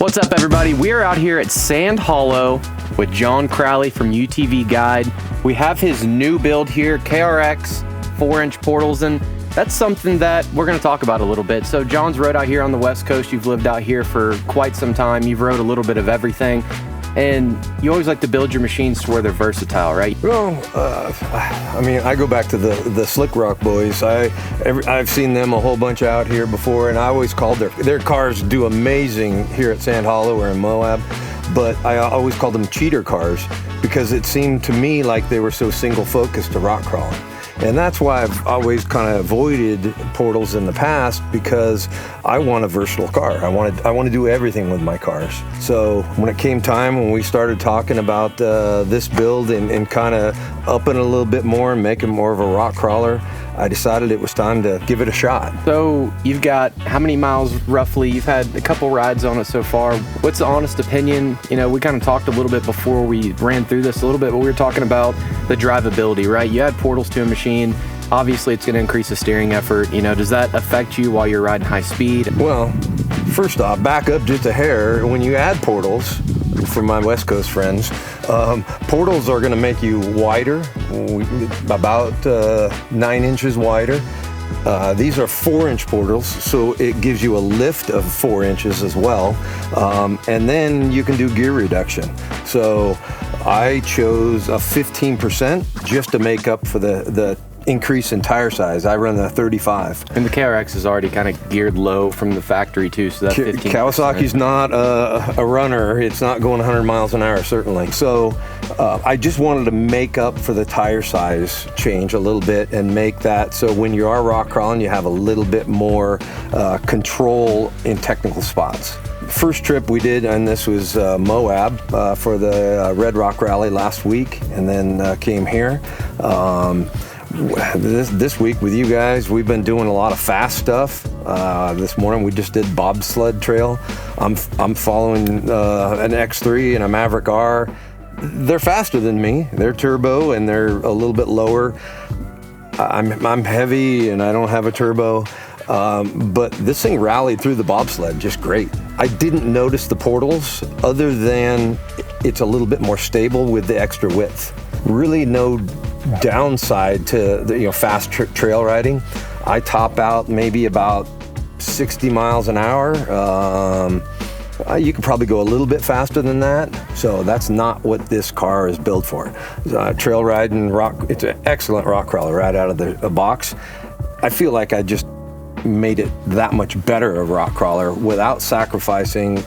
What's up, everybody? We are out here at Sand Hollow with Jon Crowley from UTV Guide. We have his new build here, KRX 4-inch portals, and that's something that we're going to talk about a little bit. So Jon's rode out here on the West Coast. You've lived out here for quite some time. You've rode a little bit of everything, and you always like to build your machines to where they're versatile, right? Well, I mean, I go back to the Slick Rock boys. I've seen them a whole bunch out here before, and I always called their cars do amazing here at Sand Hollow or in Moab, but I always called them cheater cars because it seemed to me like they were so single focused to rock crawling. And that's why I've always kind of avoided portals in the past, because I want a versatile car. I want to do everything with my cars. So when it came time, when we started talking about this build and kind of upping it a little bit more and making more of a rock crawler, I decided it was time to give it a shot. So you've got how many miles roughly? You've had a couple rides on it so far. What's the honest opinion? You know, we kind of talked a little bit before we ran through this a little bit, but we were talking about the drivability, right? You add portals to a machine. Obviously, it's going to increase the steering effort. You know, does that affect you while you're riding high speed? Well, first off, back up just a hair. When you add portals, for my West Coast friends, portals are going to make you wider, about 9 inches wider. These are 4-inch portals, so it gives you a lift of 4 inches as well. And then you can do gear reduction. So I chose a 15% just to make up for the increase in tire size. I run the 35. And the KRX is already kind of geared low from the factory too, so that's 15%. Kawasaki's not a runner. It's not going 100 miles an hour, certainly. So I just wanted to make up for the tire size change a little bit and make that so when you are rock crawling, you have a little bit more control in technical spots. First trip we did, and this was Moab for the Red Rock Rally last week, and then came here. This week with you guys, we've been doing a lot of fast stuff. This morning we just did bobsled trail. I'm following an X3 and a Maverick R. They're faster than me. They're turbo and they're a little bit lower. I'm heavy and I don't have a turbo, but this thing rallied through the bobsled just great. I didn't notice the portals other than it's a little bit more stable with the extra width. Really no downside to the fast trail riding. I top out maybe about 60 miles an hour. You could probably go a little bit faster than that. So that's not what this car is built for. Trail riding, it's an excellent rock crawler right out of the box. I feel like I just made it that much better a rock crawler without sacrificing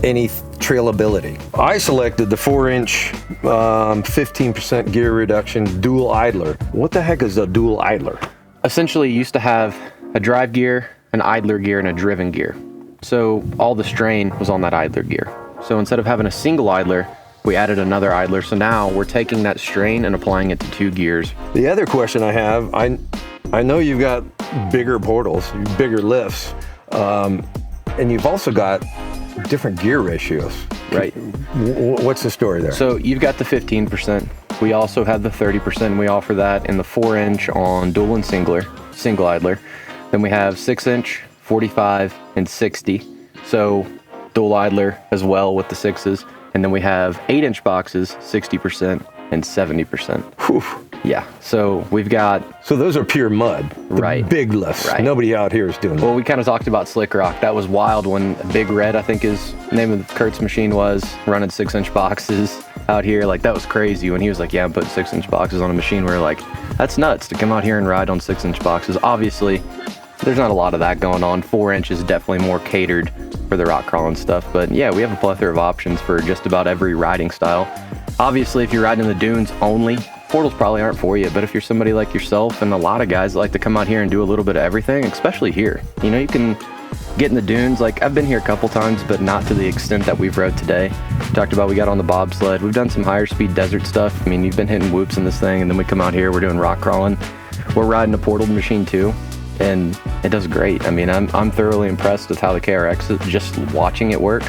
any trailability. I selected the 4-inch 15% gear reduction dual idler. What the heck is a dual idler? Essentially, you used to have a drive gear, an idler gear, and a driven gear. So all the strain was on that idler gear. So instead of having a single idler, we added another idler. So now we're taking that strain and applying it to 2 gears. The other question I have, I know you've got bigger portals, bigger lifts, and you've also got different gear ratios. Right. What's the story there? So you've got the 15%. We also have the 30%. We offer that in the 4-inch on dual and single idler. Then we have 6-inch, 45, and 60. So dual idler as well with the 6s. And then we have 8-inch boxes, 60% and 70%. Whew. Yeah, so we've got... So those are pure mud, right? Big lifts. Right. Nobody out here is doing that. Well, we kind of talked about Slick Rock. That was wild when Big Red, I think his name of Kurt's machine was, running 6-inch boxes out here. Like, that was crazy when he was like, yeah, I'm putting 6-inch boxes on a machine. We're like, that's nuts to come out here and ride on 6-inch boxes. Obviously, there's not a lot of that going on. 4-inch is definitely more catered for the rock crawling stuff. But yeah, we have a plethora of options for just about every riding style. Obviously, if you're riding in the dunes only, portals probably aren't for you, but if you're somebody like yourself and a lot of guys that like to come out here and do a little bit of everything, especially here, you know, you can get in the dunes. Like, I've been here a couple times, but not to the extent that we've rode today. Talked about, we got on the bobsled. We've done some higher speed desert stuff. I mean, you've been hitting whoops in this thing, and then we come out here, we're doing rock crawling. We're riding a portal machine too, and it does great. I mean, I'm thoroughly impressed with how the KRX is, just watching it work.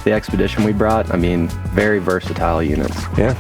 The Expedition we brought, I mean, very versatile units. Yeah.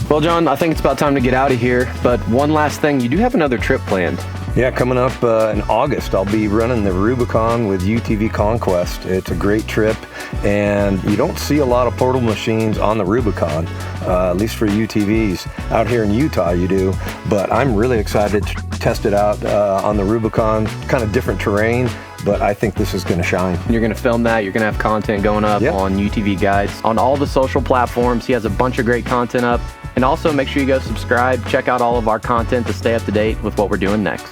Well, Jon, I think it's about time to get out of here, but one last thing, you do have another trip planned. Yeah, coming up in August, I'll be running the Rubicon with UTV Conquest. It's a great trip, and you don't see a lot of portable machines on the Rubicon, at least for UTVs. Out here in Utah, you do, but I'm really excited to test it out on the Rubicon. Kind of different terrain, but I think this is going to shine. You're going to film that. You're going to have content going up on UTV Guides, on all the social platforms. He has a bunch of great content up. And also make sure you go subscribe, check out all of our content to stay up to date with what we're doing next.